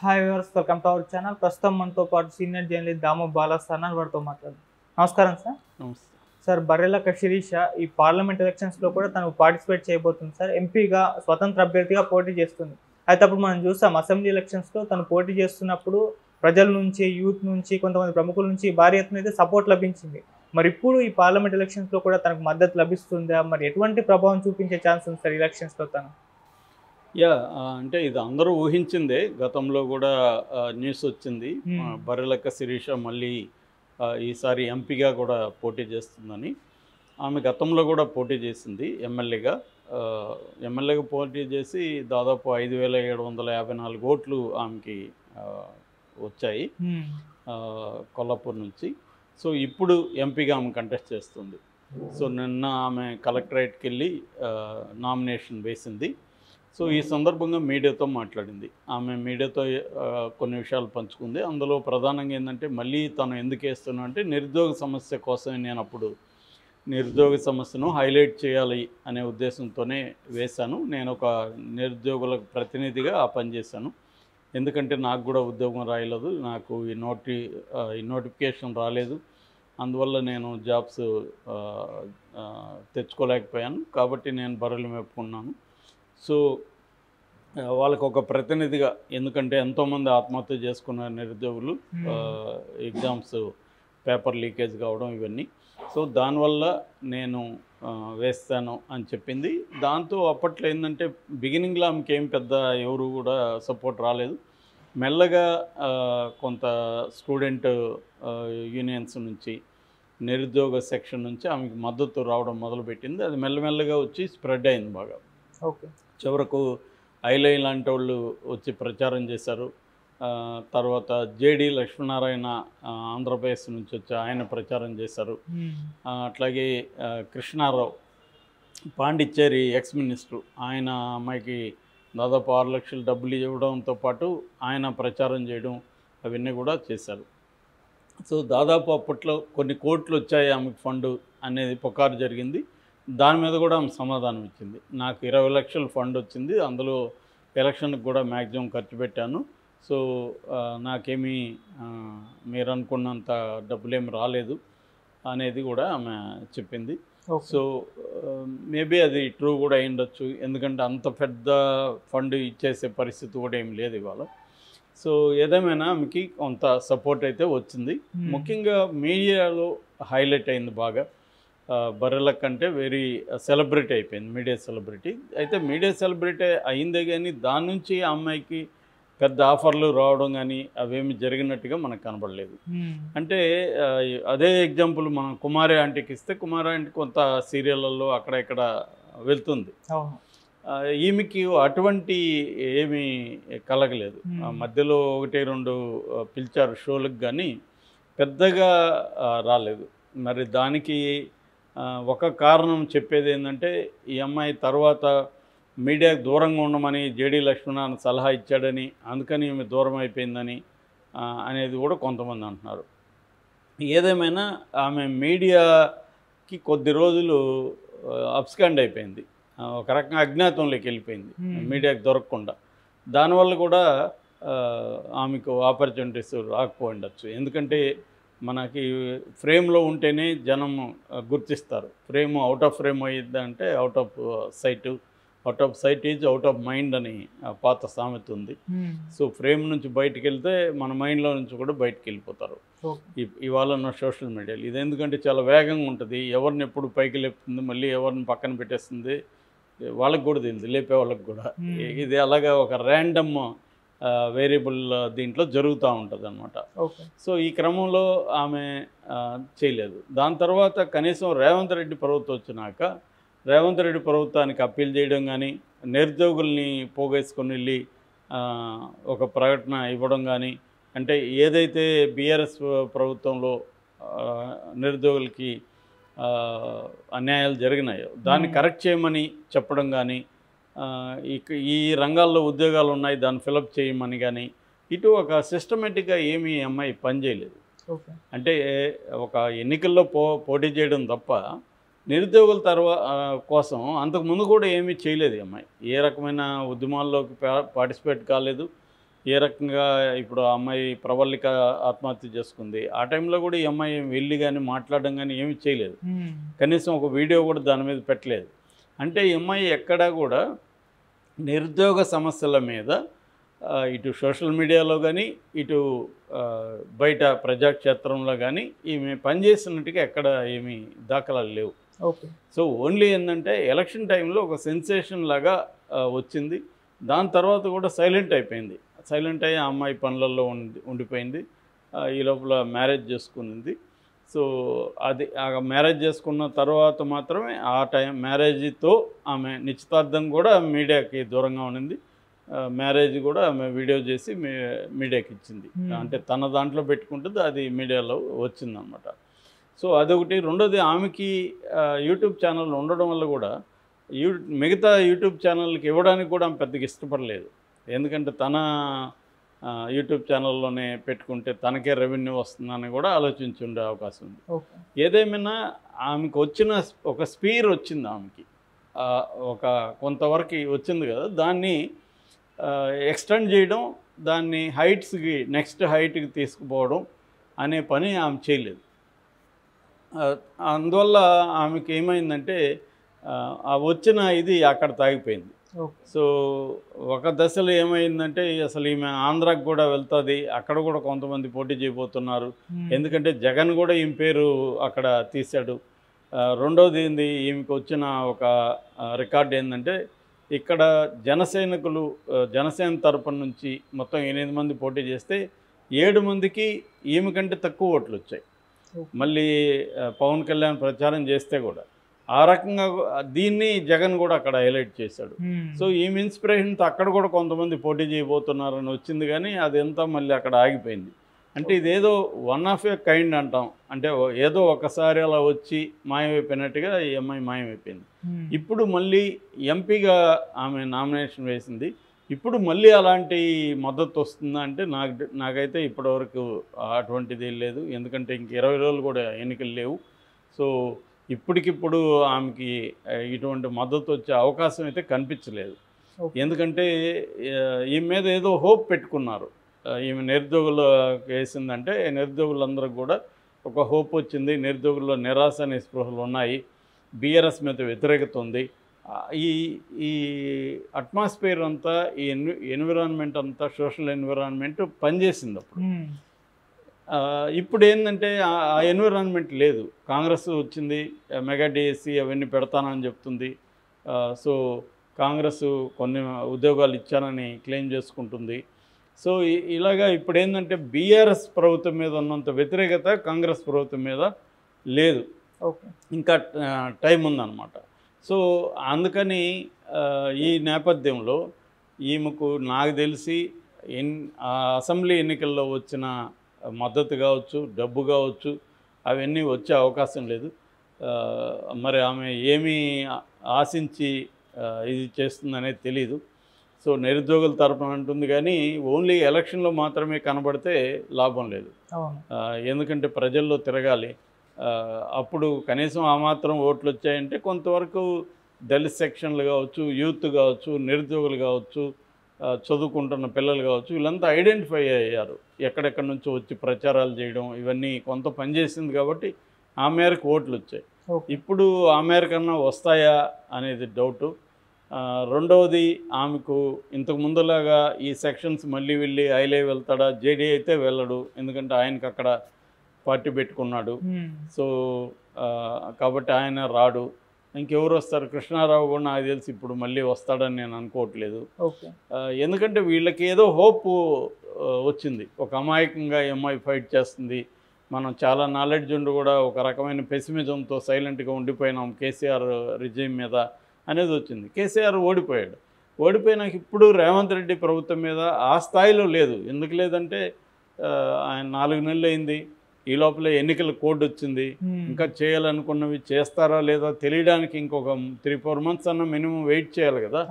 Hi viewers, welcome to our channel. ప్రస్తుతం మనతో పాటు సీనియర్ జర్నలిస్ట్ దాము బాలస్థానాలు వారితో మాట్లాడదాం. నమస్కారం సార్. నమస్తే. సార్, బర్రెలక్క శిరీష ఈ పార్లమెంట్ ఎలక్షన్స్లో కూడా తను పార్టిసిపేట్ చేయబోతుంది సార్. ఎంపీగా స్వతంత్ర అభ్యర్థిగా పోటీ చేస్తుంది. అయితే అప్పుడు మనం చూసాం అసెంబ్లీ ఎలక్షన్స్లో తను పోటీ చేస్తున్నప్పుడు ప్రజల నుంచి, యూత్ నుంచి, కొంతమంది ప్రముఖుల నుంచి భారీ ఎత్తున అయితే సపోర్ట్ లభించింది. మరి ఇప్పుడు ఈ పార్లమెంట్ ఎలక్షన్స్లో కూడా తనకు మద్దతు లభిస్తుందా? మరి ఎటువంటి ప్రభావం చూపించే ఛాన్స్ ఉంది సార్ ఎలక్షన్స్లో తను? అంటే ఇది అందరూ ఊహించిందే. గతంలో కూడా న్యూస్ వచ్చింది, బర్రెలక్క శిరీష మళ్ళీ ఈసారి ఎంపీగా కూడా పోటీ చేస్తుందని. ఆమె గతంలో కూడా పోటీ చేసింది ఎమ్మెల్యేగా పోటీ చేసి దాదాపు 5,754 ఓట్లు ఆమెకి వచ్చాయి కొల్లాపూర్ నుంచి. సో ఇప్పుడు ఎంపీగా ఆమె కంటెస్ట్ చేస్తుంది. సో నిన్న ఆమె కలెక్టరేట్కి వెళ్ళి నామినేషన్ వేసింది. సో ఈ సందర్భంగా మీడియాతో మాట్లాడింది. ఆమె మీడియాతో కొన్ని విషయాలు పంచుకుంది. అందులో ప్రధానంగా ఏంటంటే, మళ్ళీ తను ఎందుకు వేస్తున్నా అంటే, నిరుద్యోగ సమస్య కోసమే నేను అప్పుడు నిరుద్యోగ సమస్యను హైలైట్ చేయాలి అనే ఉద్దేశంతోనే వేశాను. నేను ఒక నిరుద్యోగుల ప్రతినిధిగా ఆ పని చేశాను. ఎందుకంటే నాకు కూడా ఉద్యోగం రాయలేదు, నాకు ఈ నోటిఫికేషన్ రాలేదు. అందువల్ల నేను జాబ్స్ తెచ్చుకోలేకపోయాను. కాబట్టి నేను బర్రెలు మేపుకున్నాను. సో వాళ్ళకు ఒక ప్రతినిధిగా, ఎందుకంటే ఎంతోమంది ఆత్మహత్య చేసుకున్న నిరుద్యోగులు, ఎగ్జామ్స్ పేపర్ లీకేజ్ కావడం ఇవన్నీ. సో దానివల్ల నేను వేస్తాను అని చెప్పింది. దాంతో అప్పట్లో ఏంటంటే, బిగినింగ్లో ఆమెకి ఏం పెద్ద ఎవరు కూడా సపోర్ట్ రాలేదు. మెల్లగా కొంత స్టూడెంట్ యూనియన్స్ నుంచి, నిరుద్యోగ సెక్షన్ నుంచి ఆమెకి మద్దతు రావడం మొదలుపెట్టింది. అది మెల్లమెల్లగా వచ్చి స్ప్రెడ్ అయింది బాగా. ఓకే. చివరకు ఐలై లాంటి వాళ్ళు వచ్చి ప్రచారం చేశారు. తర్వాత జేడి లక్ష్మీనారాయణ ఆంధ్రప్రదేశ్ నుంచి వచ్చి ఆయన ప్రచారం చేశారు. అట్లాగే కృష్ణారావు పాండిచ్చేరి ఎక్స్ మినిస్టర్, ఆయన అమ్మాయికి దాదాపు 6 లక్షలు డబ్బులు ఇవ్వడంతో పాటు ఆయన ప్రచారం చేయడం అవన్నీ కూడా చేశారు. సో దాదాపు అప్పట్లో కొన్ని కోట్లు వచ్చాయి ఆమెకు ఫండ్ అనేది పుకారు జరిగింది. దాని మీద కూడా ఆమె సమాధానం ఇచ్చింది. నాకు 20 లక్షల ఫండ్ వచ్చింది, అందులో ఎలక్షన్కి కూడా మ్యాక్సిమం ఖర్చు పెట్టాను. సో నాకేమీ మీరు అనుకున్నంత డబ్బులేమి రాలేదు అనేది కూడా ఆమె చెప్పింది. సో మేబీ అది ట్రూ కూడా అయి ఉండొచ్చు, ఎందుకంటే అంత పెద్ద ఫండ్ ఇచ్చేసే పరిస్థితి కూడా ఏం లేదు ఇవాళ. సో ఏదేమైనా ఆమెకి కొంత సపోర్ట్ అయితే వచ్చింది. ముఖ్యంగా మీడియాలో హైలైట్ అయింది బాగా. బర్రెలక్క అంటే వెరీ సెలబ్రిటీ అయిపోయింది, మీడియా సెలబ్రిటీ. అయితే మీడియా సెలబ్రిటీ అయిందే కానీ దాని నుంచి ఆ అమ్మాయికి పెద్ద ఆఫర్లు రావడం కానీ అవేమి జరిగినట్టుగా మనకు కనబడలేదు. అంటే అదే ఎగ్జాంపుల్ మనం కుమారి ఆంటీకి ఇస్తే, కుమారి ఆంటీ కొంత సీరియళ్ళల్లో అక్కడ ఇక్కడ వెళ్తుంది. ఈమెకి అటువంటి ఏమీ కలగలేదు. మధ్యలో 1-2 పిలిచారు షోలకు, కానీ పెద్దగా రాలేదు. మరి దానికి ఒక కారణం చెప్పేది ఏంటంటే, ఈ అమ్మాయి తర్వాత మీడియాకు దూరంగా ఉండమని జేడీ లక్ష్మీనారాయణ సలహా ఇచ్చాడని, అందుకని ఈమె దూరం అయిపోయిందని అనేది కూడా కొంతమంది అంటున్నారు. ఏదేమైనా ఆమె మీడియాకి కొద్ది రోజులు అబ్స్కాండ్ అయిపోయింది, ఒక రకంగా అజ్ఞాతంలోకి వెళ్ళిపోయింది మీడియాకు దొరకకుండా. దానివల్ల కూడా ఆమెకు ఆపర్చునిటీస్ రాకపోయిండొచ్చు. ఎందుకంటే మనకి ఫ్రేమ్లో ఉంటేనే జనం గుర్తిస్తారు. ఫ్రేమ్ అవుట్ ఆఫ్ ఫ్రేమ్ అయ్యిద్దంటే out of sight is out of mind అని పాత సామెత ఉంది. సో ఫ్రేమ్ నుంచి బయటికి వెళ్తే మన మైండ్లో నుంచి కూడా బయటికి వెళ్ళిపోతారు ఇవాళ ఉన్న సోషల్ మీడియాలో. ఇది ఎందుకంటే చాలా వేగంగా ఉంటుంది, ఎవరిని ఎప్పుడు పైకి లేపుతుంది, మళ్ళీ ఎవరిని పక్కన పెట్టేస్తుంది వాళ్ళకి కూడా తెలియదు, లేపే వాళ్ళకి కూడా. ఇది అలాగా ఒక ర్యాండమ్ వేరియబుల్ దీంట్లో జరుగుతూ ఉంటుంది అన్నమాట. సో ఈ క్రమంలో ఆమె చేయలేదు. దాని తర్వాత కనీసం రేవంత్ రెడ్డి ప్రభుత్వం వచ్చినాక రేవంత్ రెడ్డి ప్రభుత్వానికి అప్పీల్ చేయడం కానీ, నిరుద్యోగుల్ని పోగేసుకొని వెళ్ళి ఒక ప్రకటన ఇవ్వడం కానీ, అంటే ఏదైతే బీఆర్ఎస్ ప్రభుత్వంలో నిరుద్యోగులకి అన్యాయాలు జరిగినాయో దాన్ని కరెక్ట్ చేయమని చెప్పడం కానీ, ఈ రంగాల్లో ఉద్యోగాలు ఉన్నాయి దాన్ని ఫిలప్ చేయమని కానీ, ఇటు ఒక సిస్టమేటిక్గా ఏమీ అమ్మాయి పనిచేయలేదు. అంటే ఒక ఎన్నికల్లో పోటీ చేయడం తప్ప నిరుద్యోగుల కోసం అంతకుముందు కూడా ఏమీ చేయలేదు అమ్మాయి. ఏ రకమైన ఉద్యమాల్లోకి పార్టిసిపేట్ కాలేదు, ఏ రకంగా ఇప్పుడు ఆ అమ్మాయి ప్రవళిక ఆత్మహత్య చేసుకుంది, ఆ టైంలో కూడా ఈ అమ్మాయి వెళ్ళి కానీ మాట్లాడడం కానీ ఏమీ చేయలేదు. కనీసం ఒక వీడియో కూడా దాని మీద పెట్టలేదు. అంటే ఈ అమ్మాయి ఎక్కడా కూడా నిరుద్యోగ సమస్యల మీద ఇటు సోషల్ మీడియాలో కానీ ఇటు బయట ప్రజాక్షేత్రంలో కానీ ఈమె పనిచేసినట్టుగా ఎక్కడ ఏమీ దాఖలాలు లేవు. ఓకే. సో ఓన్లీ ఏంటంటే ఎలక్షన్ టైంలో ఒక సెన్సేషన్ లాగా వచ్చింది. దాని తర్వాత కూడా సైలెంట్ అయిపోయింది. సైలెంట్ అయ్యి ఆ అమ్మాయి పనులలో ఉండిపోయింది. ఈ లోపల మ్యారేజ్ చేసుకునింది. సో అది ఆ మ్యారేజ్ చేసుకున్న తర్వాత మాత్రమే ఆ మ్యారేజ్తో ఆమె నిశ్చితార్థం కూడా మీడియాకి దూరంగా ఉండింది. మ్యారేజ్ కూడా ఆమె వీడియో చేసి మీడియాకి ఇచ్చింది. అంటే తన దాంట్లో పెట్టుకుంటుంది, అది మీడియాలో వచ్చిందనమాట. సో అదొకటి. రెండోది, ఆమెకి యూట్యూబ్ ఛానల్ ఉండడం వల్ల కూడా మిగతా యూట్యూబ్ ఛానల్కి ఇవ్వడానికి కూడా ఆమె పెద్దగా ఇష్టపడలేదు. ఎందుకంటే తన యూట్యూబ్ ఛానల్లోనే పెట్టుకుంటే తనకే రెవెన్యూ వస్తుందని కూడా ఆలోచించి ఉండే అవకాశం ఉంది. ఏదేమైనా ఆమెకు వచ్చిన ఒక స్పీర్ వచ్చింది, ఆమెకి ఒక కొంతవరకు వచ్చింది కదా, దాన్ని ఎక్స్టెండ్ చేయడం, దాన్ని హైట్స్కి నెక్స్ట్ హైట్కి తీసుకుపోవడం అనే పని ఆమె చేయలేదు. అందువల్ల ఆమెకి ఏమైందంటే ఆ వచ్చిన ఇది అక్కడ తాగిపోయింది. సో ఒక దశలో ఏమైందంటే అసలు ఈమె ఆంధ్రాకి కూడా వెళ్తుంది, అక్కడ కూడా కొంతమంది పోటీ చేయబోతున్నారు. ఎందుకంటే జగన్ కూడా ఈమె పేరు అక్కడ తీశాడు. రెండోది ఏంది, ఈమెకు వచ్చిన ఒక రికార్డు ఏంటంటే ఇక్కడ జనసేన తరపున నుంచి మొత్తం 8 మంది పోటీ చేస్తే 7 మందికి ఈమె కంటే తక్కువ ఓట్లు వచ్చాయి. మళ్ళీ పవన్ కళ్యాణ్ ప్రచారం చేస్తే కూడా ఆ రకంగా దీన్ని జగన్ కూడా అక్కడ హైలైట్ చేశాడు. సో ఈమె ఇన్స్పిరేషన్తో అక్కడ కూడా కొంతమంది పోటీ చేయబోతున్నారని వచ్చింది, కానీ అదంతా మళ్ళీ అక్కడ ఆగిపోయింది. అంటే ఇదేదో వన్ ఆఫ్ ఏ కైండ్ అంటాం, అంటే ఏదో ఒకసారి అలా వచ్చి మాయమైపోయినట్టుగా ఈ అమ్మాయి మాయమైపోయింది. ఇప్పుడు మళ్ళీ ఎంపీగా ఆమె నామినేషన్ వేసింది. ఇప్పుడు మళ్ళీ అలాంటి మద్దతు వస్తుందా అంటే నాకైతే ఇప్పటివరకు అటువంటిది లేదు. ఎందుకంటే ఇంక 20 రోజులు కూడా ఎన్నికలు లేవు. సో ఇప్పటికిప్పుడు ఆమెకి ఇటువంటి మద్దతు వచ్చే అవకాశం అయితే కనిపించలేదు. ఎందుకంటే ఈమె మీద ఏదో హోప్ పెట్టుకున్నారు. ఈమె నిరుద్యోగులు వేసిందంటే నిరుద్యోగులందరికీ కూడా ఒక హోప్ వచ్చింది, నిరుద్యోగుల్లో నిరాశ నిస్పృహలు ఉన్నాయి, బీఆర్ఎస్ మీద వ్యతిరేకత ఉంది. ఈ అట్మాస్ఫియర్ అంతా, ఈ ఎన్విరాన్మెంట్ అంతా, సోషల్ ఎన్విరాన్మెంట్ పనిచేసింది అప్పుడు. ఇప్పుడు ఏంటంటే ఆ ఎన్విరాన్మెంట్ లేదు. కాంగ్రెస్ వచ్చింది, మెగా డిఎస్సి అవన్నీ పెడతానని చెప్తుంది. సో కాంగ్రెస్ కొన్ని ఉద్యోగాలు ఇచ్చానని క్లెయిమ్ చేసుకుంటుంది. సో ఇలాగా ఇప్పుడు ఏంటంటే బీఆర్ఎస్ ప్రభుత్వం మీద ఉన్నంత వ్యతిరేకత కాంగ్రెస్ ప్రభుత్వం మీద లేదు. ఇంకా టైం ఉందన్నమాట. సో అందుకని ఈ నేపథ్యంలో ఈమెకు నాకు తెలిసి అసెంబ్లీ ఎన్నికల్లో వచ్చిన మద్దతు కావచ్చు, డబ్బు కావచ్చు, అవన్నీ వచ్చే అవకాశం లేదు. మరి ఆమె ఏమీ ఆశించి ఇది చేస్తుందనేది తెలీదు. సో నిరుద్యోగుల తరపున అంటుంది, కానీ ఓన్లీ ఎలక్షన్లో మాత్రమే కనబడితే లాభం లేదు. ఎందుకంటే ప్రజల్లో తిరగాలి. అప్పుడు కనీసం ఆ మాత్రం ఓట్లు వచ్చాయంటే కొంతవరకు దళిత సెక్షన్లు కావచ్చు, యూత్ కావచ్చు, నిరుద్యోగులు కావచ్చు, చదువుకుంటున్న పిల్లలు కావచ్చు, వీళ్ళంతా ఐడెంటిఫై అయ్యారు. ఎక్కడెక్కడి నుంచి వచ్చి ప్రచారాలు చేయడం ఇవన్నీ కొంత పనిచేసింది కాబట్టి ఆ మేరకు ఓట్లు వచ్చాయి. ఇప్పుడు ఆ మేరకన్నా వస్తాయా అనేది డౌటు. రెండవది, ఆమెకు ఇంతకు ముందులాగా ఈ సెక్షన్స్ మళ్ళీ వెళ్ళి ఐలే వెళ్తాడా? జేడీ అయితే వెళ్ళడు, ఎందుకంటే ఆయనకు అక్కడ పార్టీ పెట్టుకున్నాడు. సో కాబట్టి ఆయన రాడు. ఇంకెవరు వస్తారు? కృష్ణారావు కూడా నాకు తెలిసి ఇప్పుడు మళ్ళీ వస్తాడని నేను అనుకోవట్లేదు. ఎందుకంటే వీళ్ళకి ఏదో హోప్ వచ్చింది. ఒక అమాయకంగా ఎంఐ ఫైట్ చేస్తుంది, మనం చాలా నాలెడ్జ్ ఉండి కూడా ఒక రకమైన పెసిమిజంతో సైలెంట్గా ఉండిపోయినాం కేసీఆర్ రిజైమ్ మీద అనేది వచ్చింది. కేసీఆర్ ఓడిపోయాడు. ఓడిపోయినాక ఇప్పుడు రేవంత్ రెడ్డి ప్రభుత్వం మీద ఆ స్థాయిలో లేదు. ఎందుకు లేదంటే ఆయన 4 నెలలు అయింది, ఈ లోపల ఎన్నికల కోడ్ వచ్చింది. ఇంకా చేయాలనుకున్నవి చేస్తారా లేదా తెలియడానికి ఇంకొక 3-4 మంత్స్ అన్న మినిమం వెయిట్ చేయాలి కదా.